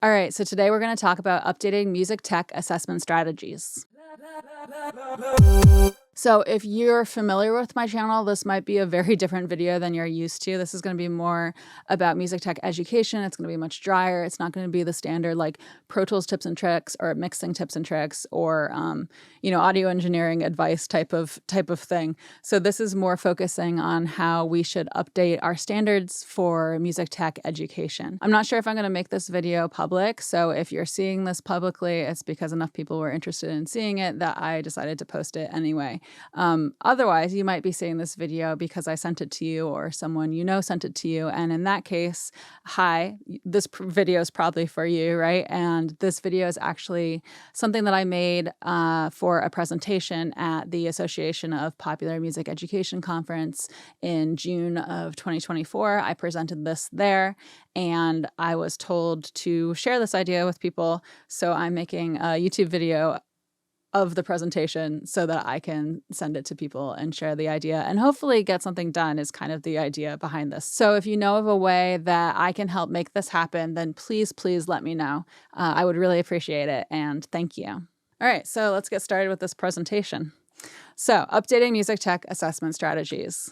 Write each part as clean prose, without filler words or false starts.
All right, so today we're going to talk about updating music tech assessment strategies. So if you're familiar with my channel, this might be a very different video than you're used to. This is going to be more about music tech education. It's going to be much drier. It's not going to be the standard like Pro Tools tips and tricks or mixing tips and tricks or audio engineering advice type of thing. So this is more focusing on how we should update our standards for music tech education. I'm not sure if I'm going to make this video public. So if you're seeing this publicly, it's because enough people were interested in seeing it that I decided to post it anyway. Otherwise, you might be seeing this video because I sent it to you or someone you know sent it to you. And in that case, hi, this video is probably for you, right? And this video is actually something that I made for a presentation at the Association of Popular Music Education Conference in June of 2024. I presented this there and I was told to share this idea with people. So I'm making a YouTube video of the presentation so that I can send it to people and share the idea and hopefully get something done is kind of the idea behind this. So if you know of a way that I can help make this happen, then please let me know. I would really appreciate it and thank you. All right, so let's get started with this presentation. So updating music tech assessment strategies.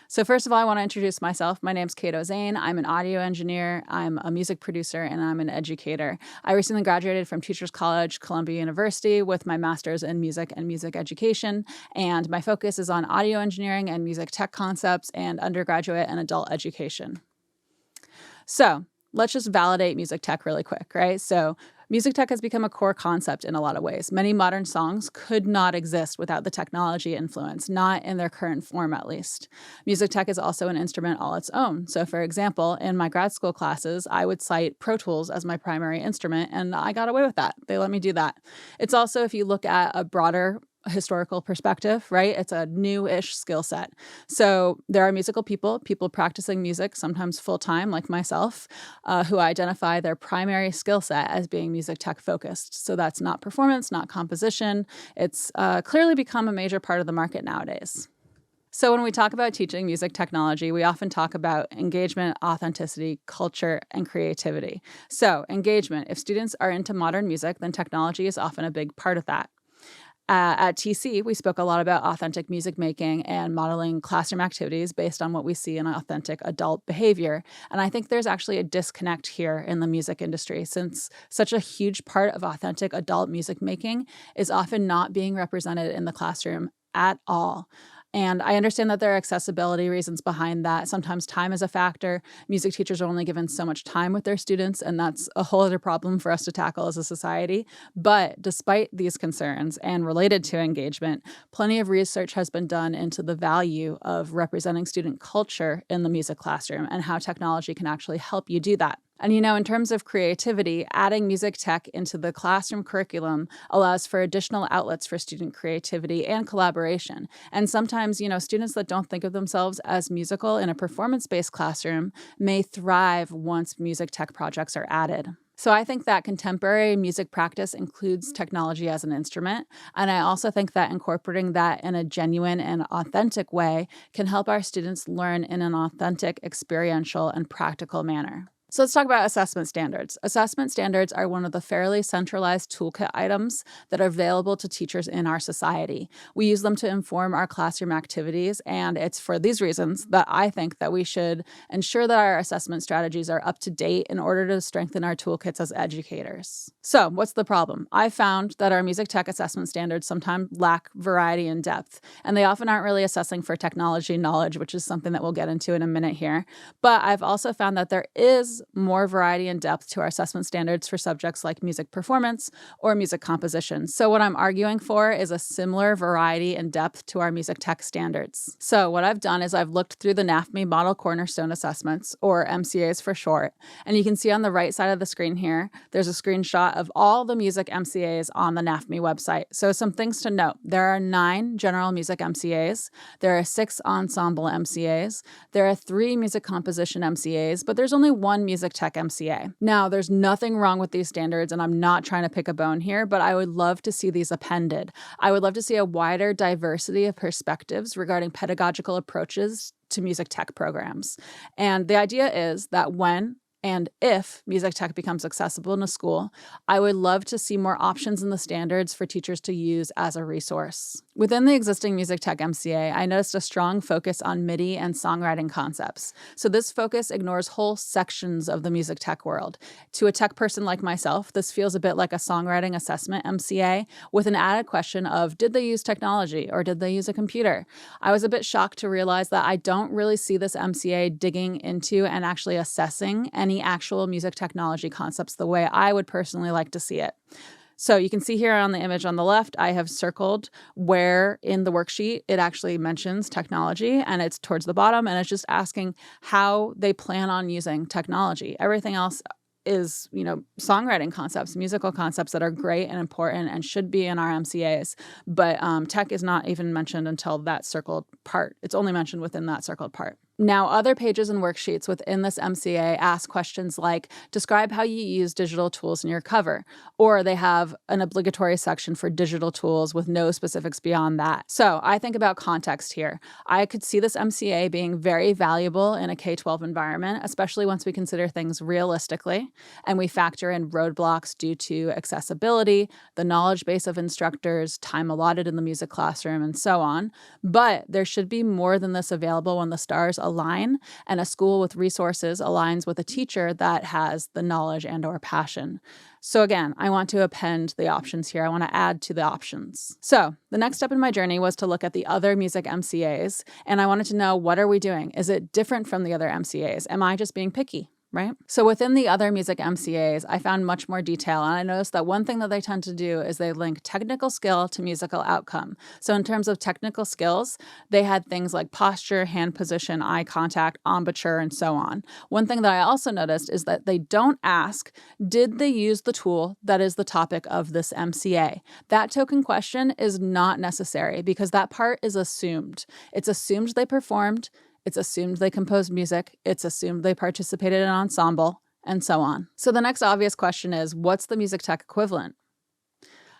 So first of all, I want to introduce myself. My name's Cato. I'm an audio engineer, I'm a music producer, and I'm an educator. I recently graduated from Teachers College, Columbia University with my master's in music and music education, and my focus is on audio engineering and music tech concepts and undergraduate and adult education. So let's just validate music tech really quick, right? So music tech has become a core concept in a lot of ways. Many modern songs could not exist without the technology influence, not in their current form at least. Music tech is also an instrument all its own. So for example, in my grad school classes, I would cite Pro Tools as my primary instrument, and I got away with that. They let me do that. It's also, if you look at a broader historical perspective, right? It's a new-ish skill set. So there are musical people practicing music, sometimes full-time like myself, who identify their primary skill set as being music tech focused. So that's not performance, not composition. It's clearly become a major part of the market nowadays. So when we talk about teaching music technology, we often talk about engagement, authenticity, culture, and creativity. So engagement, if students are into modern music, then technology is often a big part of that. At TC, we spoke a lot about authentic music making and modeling classroom activities based on what we see in authentic adult behavior. And I think there's actually a disconnect here in the music industry since such a huge part of authentic adult music making is often not being represented in the classroom at all. And I understand that there are accessibility reasons behind that. Sometimes time is a factor. Music teachers are only given so much time with their students, and that's a whole other problem for us to tackle as a society. But despite these concerns and related to engagement, plenty of research has been done into the value of representing student culture in the music classroom and how technology can actually help you do that. And, in terms of creativity, adding music tech into the classroom curriculum allows for additional outlets for student creativity and collaboration. And sometimes, students that don't think of themselves as musical in a performance-based classroom may thrive once music tech projects are added. So I think that contemporary music practice includes technology as an instrument. And I also think that incorporating that in a genuine and authentic way can help our students learn in an authentic, experiential, and practical manner. So let's talk about assessment standards. Assessment standards are one of the fairly centralized toolkit items that are available to teachers in our society. We use them to inform our classroom activities, and it's for these reasons that I think that we should ensure that our assessment strategies are up to date in order to strengthen our toolkits as educators. So what's the problem? I found that our music tech assessment standards sometimes lack variety and depth, and they often aren't really assessing for technology knowledge, which is something that we'll get into in a minute here. But I've also found that there is more variety and depth to our assessment standards for subjects like music performance or music composition. So what I'm arguing for is a similar variety and depth to our music tech standards. So what I've done is I've looked through the NAfME Model Cornerstone Assessments, or MCAs for short, and you can see on the right side of the screen here, there's a screenshot of all the music MCAs on the NAfME website. So some things to note. There are 9 general music MCAs, there are 6 ensemble MCAs, there are 3 music composition MCAs, but there's only one music tech MCA. Now, there's nothing wrong with these standards, and I'm not trying to pick a bone here, but I would love to see these appended. I would love to see a wider diversity of perspectives regarding pedagogical approaches to music tech programs. And the idea is that when And if music tech becomes accessible in a school, I would love to see more options in the standards for teachers to use as a resource. Within the existing music tech MCA, I noticed a strong focus on MIDI and songwriting concepts. So this focus ignores whole sections of the music tech world. To a tech person like myself, this feels a bit like a songwriting assessment MCA with an added question of, did they use technology or did they use a computer? I was a bit shocked to realize that I don't really see this MCA digging into and actually assessing any actual music technology concepts the way I would personally like to see it. So you can see here on the image on the left, I have circled where in the worksheet it actually mentions technology, and it's towards the bottom, and it's just asking how they plan on using technology. Everything else is, songwriting concepts, musical concepts that are great and important and should be in our MCAs. But tech is not even mentioned until that circled part. It's only mentioned within that circled part. Now, other pages and worksheets within this MCA ask questions like, describe how you use digital tools in your cover, or they have an obligatory section for digital tools with no specifics beyond that. So I think about context here. I could see this MCA being very valuable in a K-12 environment, especially once we consider things realistically and we factor in roadblocks due to accessibility, the knowledge base of instructors, time allotted in the music classroom, and so on. But there should be more than this available when the stars align and a school with resources aligns with a teacher that has the knowledge and or passion. So again, I want to append the options here. I want to add to the options. So the next step in my journey was to look at the other music MCAs, and I wanted to know, what are we doing? Is it different from the other MCAs? Am I just being picky? Right? So within the other music MCAs, I found much more detail, and I noticed that one thing that they tend to do is they link technical skill to musical outcome. So in terms of technical skills, they had things like posture, hand position, eye contact, embouchure, and so on. One thing that I also noticed is that they don't ask, did they use the tool that is the topic of this MCA? That token question is not necessary because that part is assumed. It's assumed they performed. It's assumed they composed music, it's assumed they participated in an ensemble, and so on. So the next obvious question is, what's the music tech equivalent?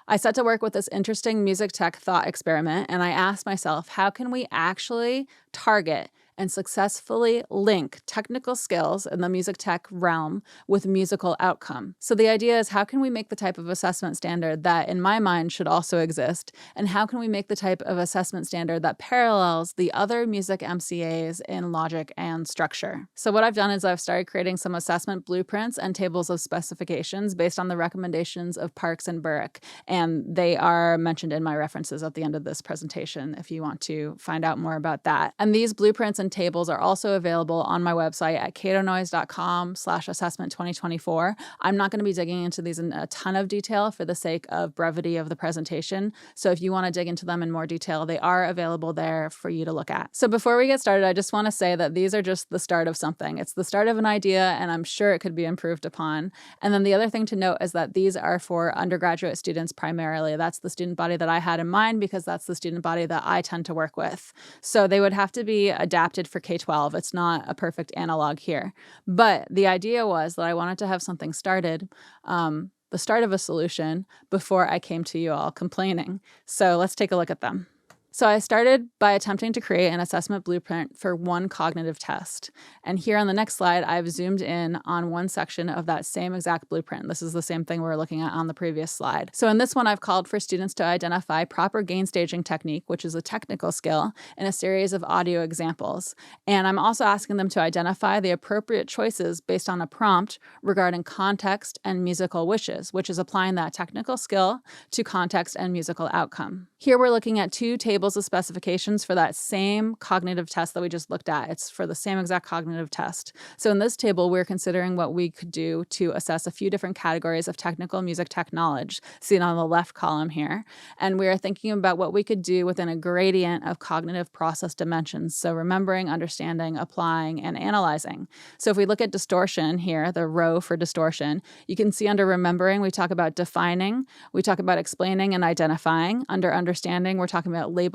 I set to work with this interesting music tech thought experiment, and I asked myself, how can we actually target and successfully link technical skills in the music tech realm with musical outcome? So the idea is, how can we make the type of assessment standard that in my mind should also exist? And how can we make the type of assessment standard that parallels the other music MCAs in logic and structure? So what I've done is I've started creating some assessment blueprints and tables of specifications based on the recommendations of Parks and Burke. And they are mentioned in my references at the end of this presentation if you want to find out more about that. And these blueprints and tables are also available on my website at catonoise.com/assessment2024. I'm not going to be digging into these in a ton of detail for the sake of brevity of the presentation. So if you want to dig into them in more detail, they are available there for you to look at. So before we get started, I just want to say that these are just the start of something. It's the start of an idea, and I'm sure it could be improved upon. And then the other thing to note is that these are for undergraduate students primarily. That's the student body that I had in mind because that's the student body that I tend to work with. So they would have to be adapted for K-12. It's not a perfect analog here. But the idea was that I wanted to have something started, the start of a solution, before I came to you all complaining. So let's take a look at them. So I started by attempting to create an assessment blueprint for one cognitive test. And here on the next slide, I've zoomed in on one section of that same exact blueprint. This is the same thing we were looking at on the previous slide. So in this one, I've called for students to identify proper gain staging technique, which is a technical skill, in a series of audio examples. And I'm also asking them to identify the appropriate choices based on a prompt regarding context and musical wishes, which is applying that technical skill to context and musical outcome. Here we're looking at two tables of specifications for that same cognitive test that we just looked at. It's for the same exact cognitive test. So in this table, we're considering what we could do to assess a few different categories of technical music tech knowledge, seen on the left column here. And we are thinking about what we could do within a gradient of cognitive process dimensions. So remembering, understanding, applying, and analyzing. So if we look at distortion here, the row for distortion, you can see under remembering, we talk about defining, we talk about explaining and identifying. Under understanding, we're talking about labeling.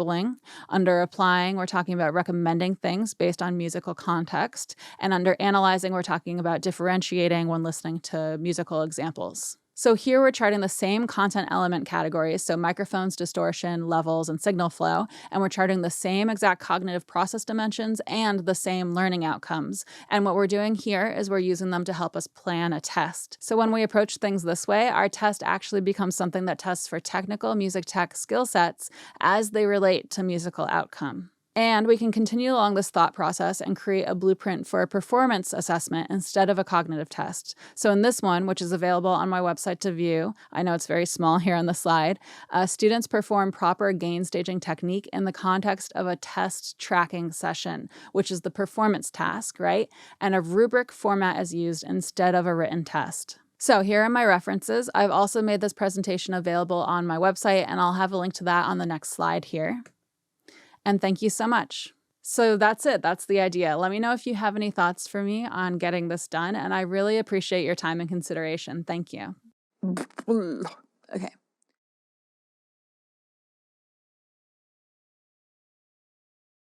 Under applying, we're talking about recommending things based on musical context. And under analyzing, we're talking about differentiating when listening to musical examples. So here we're charting the same content element categories, so microphones, distortion, levels, and signal flow, and we're charting the same exact cognitive process dimensions and the same learning outcomes. And what we're doing here is we're using them to help us plan a test. So when we approach things this way, our test actually becomes something that tests for technical music tech skill sets as they relate to musical outcome. And we can continue along this thought process and create a blueprint for a performance assessment instead of a cognitive test. So in this one, which is available on my website to view, I know it's very small here on the slide, students perform proper gain staging technique in the context of a test tracking session, which is the performance task, right? And a rubric format is used instead of a written test. So here are my references. I've also made this presentation available on my website, and I'll have a link to that on the next slide here. And thank you so much. So that's it. That's the idea. Let me know if you have any thoughts for me on getting this done. And I really appreciate your time and consideration. Thank you. Okay.